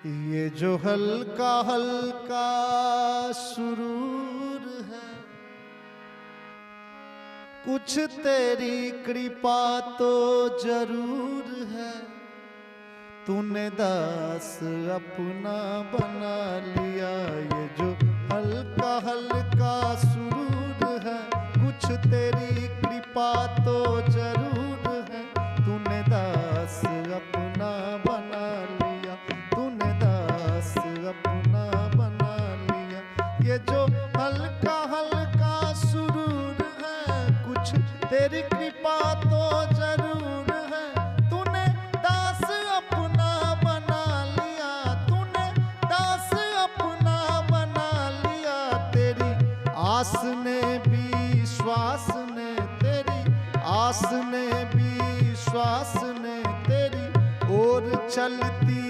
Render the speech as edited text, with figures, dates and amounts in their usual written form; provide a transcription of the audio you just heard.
ये जो हल्का हल्का सुरूर है, कुछ तेरी कृपा तो जरूर है। तूने दास अपना बना लिया। ये जो हल्का हल्का सुरूर है, कुछ तेरी कृपा तो जरूर है। तूने दास अपना बना लिया, तूने दास अपना बना लिया। ये जो हल्का हल्का सुरूर है, कुछ तेरी कृपा तो जरूर है। तूने दास अपना बना लिया, तूने दास अपना बना लिया। तेरी आस ने विश्वास ने, तेरी आस ने विश्वास ने तेरी ओर चल